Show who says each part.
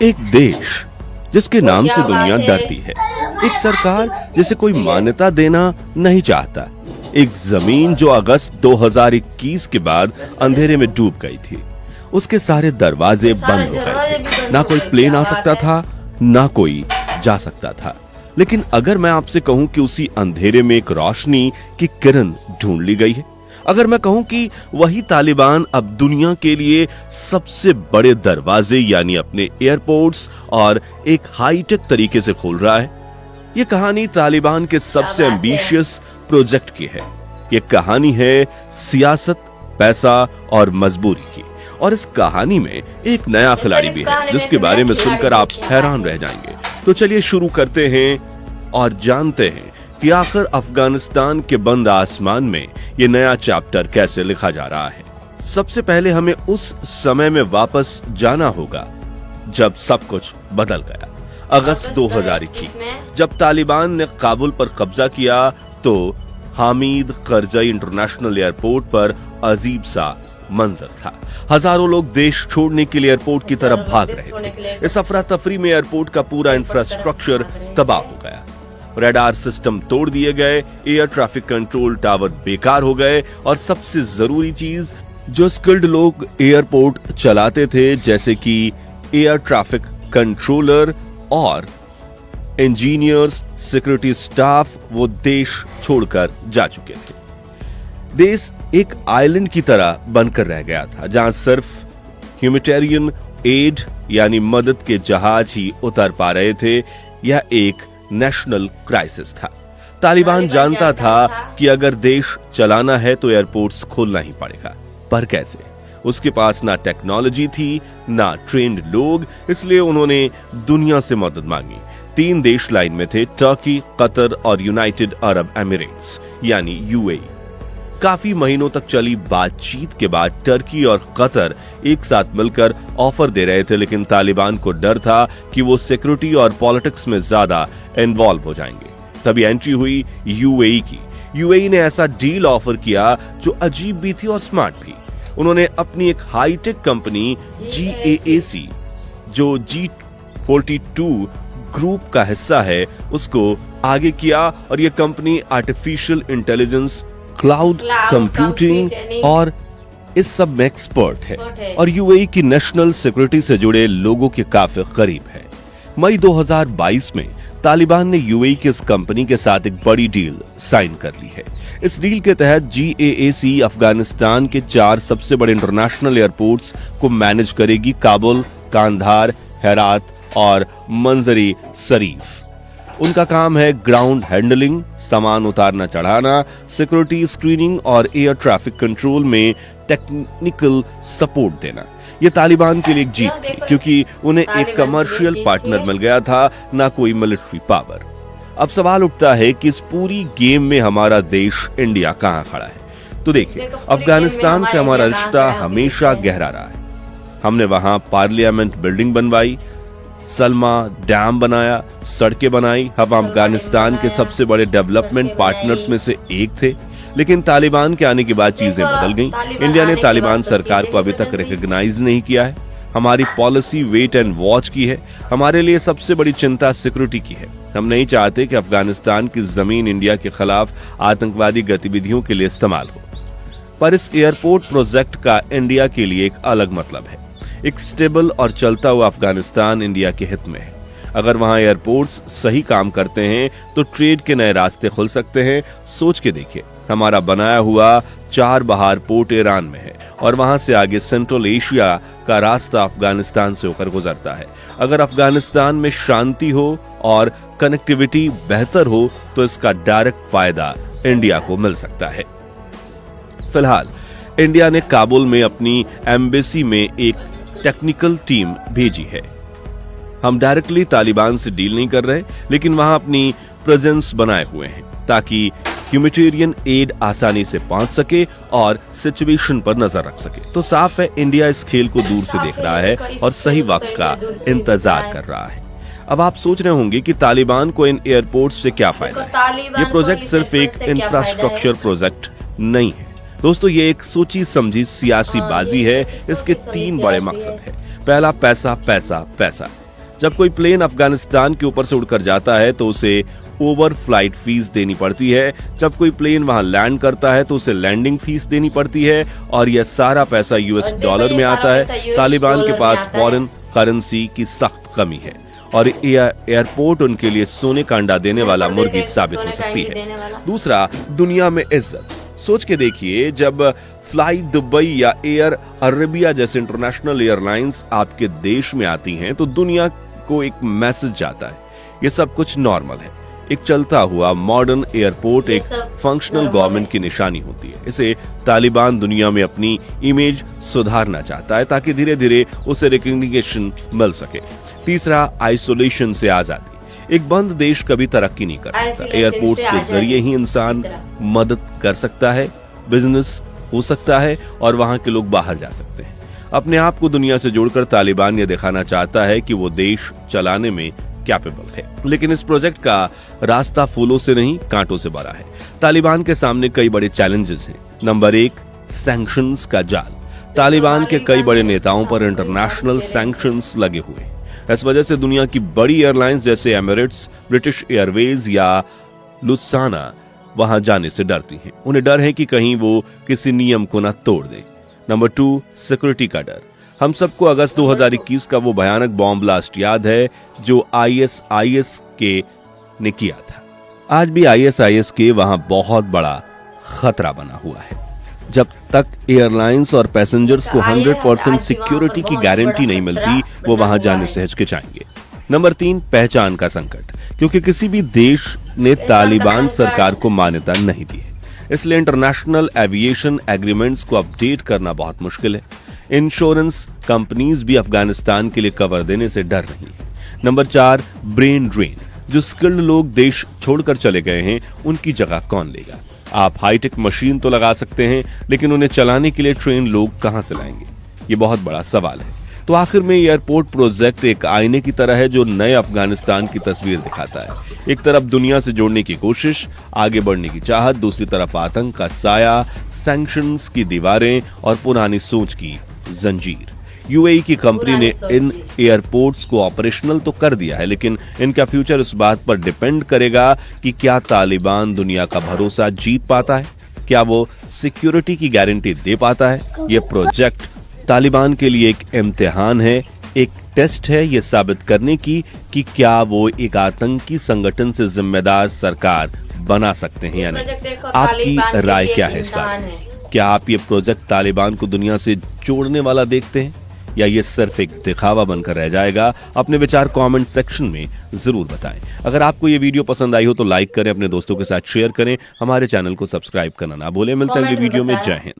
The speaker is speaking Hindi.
Speaker 1: एक देश जिसके नाम से दुनिया डरती है, एक सरकार जिसे कोई मान्यता देना नहीं चाहता, एक जमीन जो अगस्त 2021 के बाद अंधेरे में डूब गई थी, उसके सारे दरवाजे बंद हो गए थे। ना कोई प्लेन आ सकता था, ना कोई जा सकता था। लेकिन अगर मैं आपसे कहूं कि उसी अंधेरे में एक रोशनी की किरण ढूंढ ली गई है, अगर मैं कहूं कि वही तालिबान अब दुनिया के लिए सबसे बड़े दरवाजे यानी अपने एयरपोर्ट्स और एक हाईटेक तरीके से खोल रहा है, यह कहानी तालिबान के सबसे एम्बिशियस प्रोजेक्ट की है। यह कहानी है सियासत, पैसा और मजबूरी की। और इस कहानी में एक नया खिलाड़ी भी है जिसके बारे में सुनकर आप हैरान रह जाएंगे। तो चलिए शुरू करते हैं और जानते हैं कि आखिर अफगानिस्तान के बंद आसमान में ये नया चैप्टर कैसे लिखा जा रहा है। सबसे पहले हमें उस समय में वापस जाना होगा जब सब कुछ बदल गया। अगस्त 2021 जब तालिबान ने काबुल पर कब्जा किया तो हामिद करजई इंटरनेशनल एयरपोर्ट पर अजीब सा मंजर था। हजारों लोग देश छोड़ने के लिए एयरपोर्ट की तरफ भाग रहे थे। इस अफरा तफरी में एयरपोर्ट का पूरा इंफ्रास्ट्रक्चर तबाह हो गया, रडार सिस्टम तोड़ दिए गए, एयर ट्रैफिक कंट्रोल टावर बेकार हो गए और सबसे जरूरी चीज, जो स्किल्ड लोग एयरपोर्ट चलाते थे जैसे कि एयर ट्रैफिक कंट्रोलर और इंजीनियर्स, सिक्योरिटी स्टाफ, वो देश छोड़कर जा चुके थे। देश एक आइलैंड की तरह बनकर रह गया था जहां सिर्फ ह्यूमैनिटेरियन एड यानी मदद के जहाज ही उतर पा रहे थे। यह एक नेशनल क्राइसिस था। तालिबान जानता था कि अगर देश चलाना है तो एयरपोर्ट्स खोलना ही पड़ेगा, पर कैसे? उसके पास ना टेक्नोलॉजी थी, ना ट्रेन्ड लोग, इसलिए उन्होंने दुनिया से मदद मांगी। 3 देश लाइन में थे, टर्की, कतर और यूनाइटेड अरब एमिरेट्स यानी यूएई। काफी महीनों तक चली बातचीत के बाद टर्की और कतर एक साथ मिलकर ऑफर दे रहे थे, लेकिन तालिबान को डर था कि वो सिक्योरिटी और पॉलिटिक्स में ज्यादा इन्वॉल्व हो जाएंगे। तभी एंट्री हुई यूएई की। यूएई ने ऐसा डील ऑफर किया जो अजीब भी थी और स्मार्ट भी। उन्होंने अपनी एक हाईटेक कंपनी GAAC, जो G42 ग्रुप का हिस्सा है, उसको आगे किया और यह company artificial intelligence, cloud computing और इस सब में एक्सपर्ट है और यूएई की नेशनल सिक्योरिटी से जुड़े लोगों के काफी करीब है। मई 2022 में तालिबान ने यूएई की इस कंपनी के साथ एक बड़ी डील साइन कर ली है। इस डील के तहत GAAC अफगानिस्तान के 4 सबसे बड़े इंटरनेशनल एयरपोर्ट्स को मैनेज करेगी, काबुल, कांधार, हेरात और मंजरी शरीफ। उनका काम है ग्राउंड हैंडलिंग, सामान उतारना चढ़ाना, सिक्योरिटी स्क्रीनिंग और एयर ट्रैफिक कंट्रोल में टेक्निकल सपोर्ट देना। यह तालिबान के लिए एक जीत थी क्योंकि उन्हें एक कमर्शियल पार्टनर मिल गया था, ना कोई मिलिट्री पावर। अब सवाल उठता है कि इस पूरी गेम में हमारा देश इंडिया कहां खड़ा है? तो देखिए, अफगानिस्तान से हमारा रिश्ता हमेशा गहरा रहा है। हमने वहां पार्लियामेंट बिल्डिंग बनवाई, सलमा डैम बनाया, सड़कें बनाई। हम अफगानिस्तान के सबसे बड़े डेवलपमेंट पार्टनर्स में से एक थे, लेकिन तालिबान के आने के बाद चीजें बदल गईं। इंडिया ने तालिबान सरकार को अभी तक रिकॉग्नाइज नहीं किया है। हमारी पॉलिसी वेट एंड वॉच की है। हमारे लिए सबसे बड़ी चिंता सिक्योरिटी की है। हम नहीं चाहते कि अफगानिस्तान की जमीन इंडिया के खिलाफ आतंकवादी गतिविधियों के लिए इस्तेमाल हो। पर इस एयरपोर्ट प्रोजेक्ट का इंडिया के लिए एक अलग मतलब है। एक स्टेबल और चलता हुआ अफगानिस्तान इंडिया के हित में है। अगर वहां एयरपोर्ट्स सही काम करते हैं तो ट्रेड के नए रास्ते खुल सकते हैं। सोच के देखिए, हमारा बनाया हुआ 4 बहार पोर्ट ईरान में है और वहां से आगे सेंट्रल एशिया का रास्ता अफगानिस्तान से होकर गुजरता है। अगर अफगानिस्तान में शांति हो और कनेक्टिविटी बेहतर हो तो इसका डायरेक्ट फायदा इंडिया को मिल सकता है। फिलहाल इंडिया ने काबुल में अपनी एम्बेसी में एक टेक्निकल टीम भेजी है। हम डायरेक्टली तालिबान से डील नहीं कर रहे, लेकिन वहां अपनी प्रेजेंस बनाए हुए हैं ताकि ह्यूमैनिटेरियन एड आसानी से पहुंच सके और सिचुएशन पर नजर रख सके। तो साफ है, इंडिया इस खेल को दूर से देख रहा है और सही वक्त का इंतजार कर रहा है। अब आप सोच रहे होंगे कि तालिबान को इन एयरपोर्ट्स से क्या फायदा है? ये प्रोजेक्ट सिर्फ एक इंफ्रास्ट्रक्चर प्रोजेक्ट नहीं है दोस्तों, ये एक सोची समझी सियासी बाजी है। इसके 3 बड़े मकसद है। पहला, पैसा पैसा पैसा। जब कोई प्लेन अफगानिस्तान के ऊपर से उड़कर जाता है तो उसे ओवर फ्लाइट फीस देनी पड़ती है। जब कोई प्लेन वहां लैंड करता है तो उसे लैंडिंग फीस देनी पड़ती है और यह सारा पैसा यूएस डॉलर में आता है। तालिबान के पास फॉरेन करेंसी की सख्त कमी है और एयरपोर्ट उनके लिए सोने का अंडा देने वाला मुर्गी साबित हो सकती है। दूसरा, दुनिया में इज्जत। सोच के देखिए, जब फ्लाई दुबई या एयर अरेबिया जैसे इंटरनेशनल एयरलाइंस आपके देश में आती हैं तो दुनिया को एक मैसेज जाता है, ये सब कुछ नॉर्मल है। एक चलता हुआ मॉडर्न एयरपोर्ट एक फंक्शनल गवर्नमेंट की निशानी होती है। इसे तालिबान दुनिया में अपनी इमेज सुधारना चाहता है ताकि धीरे धीरे उसे रिकग्निशन मिल सके। तीसरा, आइसोलेशन से आजादी। एक बंद देश कभी तरक्की नहीं कर सकता। एयरपोर्ट्स के जरिए ही इंसान मदद कर सकता है, बिजनेस हो सकता है और वहां के लोग बाहर जा सकते हैं। अपने आप को दुनिया से जोड़कर तालिबान ये दिखाना चाहता है कि वो देश चलाने में कैपेबल है। लेकिन इस प्रोजेक्ट का रास्ता फूलों से नहीं, कांटों से भरा है। तालिबान के सामने कई बड़े चैलेंजेस हैं। नंबर 1, सैंक्शंस का जाल। तालिबान के कई बड़े नेताओं पर इंटरनेशनल सैंक्शंस लगे हुए हैं। इस वजह से दुनिया की बड़ी एयरलाइंस जैसे एमिरेट्स, ब्रिटिश एयरवेज या लुफ्ताना वहां जाने से डरती हैं। उन्हें डर है कि कहीं वो किसी नियम को न तोड़ दे। नंबर 2, सिक्योरिटी का डर। हम सबको अगस्त 2021 का वो भयानक बॉम्ब ब्लास्ट याद है जो ISIS ने किया था। आज भी ISIS के वहां बहुत बड़ा खतरा बना हुआ है। जब तक एयरलाइंस और पैसेंजर्स को 100% सिक्योरिटी की गारंटी नहीं मिलती, वो वहां जाने से हिचकिचाएंगे। नंबर 3, पहचान का संकट। क्योंकि किसी भी देश ने तालिबान सरकार को मान्यता नहीं दी है, इसलिए इंटरनेशनल एविएशन एग्रीमेंट्स को अपडेट करना बहुत मुश्किल है। इंश्योरेंस कंपनीज भी अफगानिस्तान के लिए कवर देने से डर रही हैं। Number 4, brain drain. जो स्किल्ड लोग देश छोड़कर चले गए हैं, उनकी जगह कौन लेगा? आप हाईटेक मशीन तो लगा सकते हैं, लेकिन उन्हें चलाने के लिए ट्रेन लोग कहां से लाएंगे? ये बहुत बड़ा सवाल है। तो आखिर में एयरपोर्ट प्रोजेक्ट एक आईने की तरह है जो नए अफगानिस्तान की तस्वीर दिखाता है। एक तरफ दुनिया से जोड़ने की कोशिश, आगे बढ़ने की चाहत, दूसरी तरफ आतंक का साया, सैंक्शंस की दीवारें और पुरानी सोच की जंजीर। यूएई की कंपनी ने इन एयरपोर्ट्स को ऑपरेशनल तो कर दिया है, लेकिन इनका फ्यूचर इस बात पर डिपेंड करेगा कि क्या तालिबान दुनिया का भरोसा जीत पाता है, क्या वो सिक्योरिटी की गारंटी दे पाता है। यह प्रोजेक्ट तालिबान के लिए एक इम्तिहान है, एक टेस्ट है ये साबित करने की कि क्या वो एक आतंकी संगठन से जिम्मेदार सरकार बना सकते हैं या नहीं। आपकी राय क्या है इस बारे में? क्या आप ये प्रोजेक्ट तालिबान को दुनिया से जोड़ने वाला देखते हैं या ये सिर्फ एक दिखावा बनकर रह जाएगा? अपने विचार कमेंट सेक्शन में जरूर बताएं। अगर आपको ये वीडियो पसंद आई हो तो लाइक करें, अपने दोस्तों के साथ शेयर करें, हमारे चैनल को सब्सक्राइब करना ना भूलें। मिलते हैं अगले वीडियो में। जय हिंद।